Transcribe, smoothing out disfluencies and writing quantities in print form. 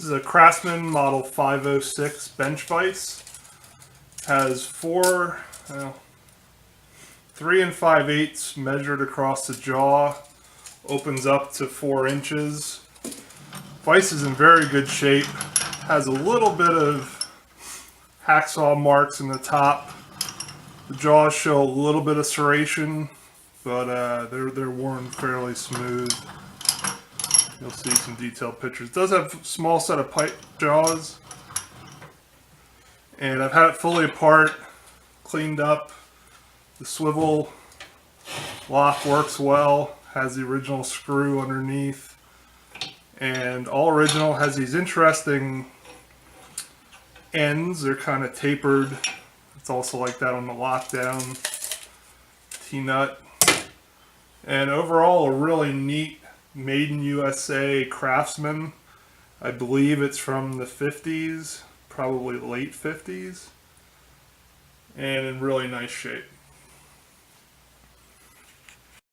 This is a Craftsman model 506 bench vise. Has 3 5/8 measured across the jaw. Opens up to 4 inches. Vise is in very good shape. Has a little bit of hacksaw marks in the top. The jaws show a little bit of serration, but they're worn fairly smooth. You'll see some detailed pictures. It does have a small set of pipe jaws. And I've had it fully apart, cleaned up. The swivel lock works well. Has the original screw underneath. And all original. Has these interesting ends. They're kind of tapered. It's also like that on the lockdown. T-nut. And overall a really neat made in USA Craftsman. I believe it's from the 50s, probably late 50s, and in really nice shape.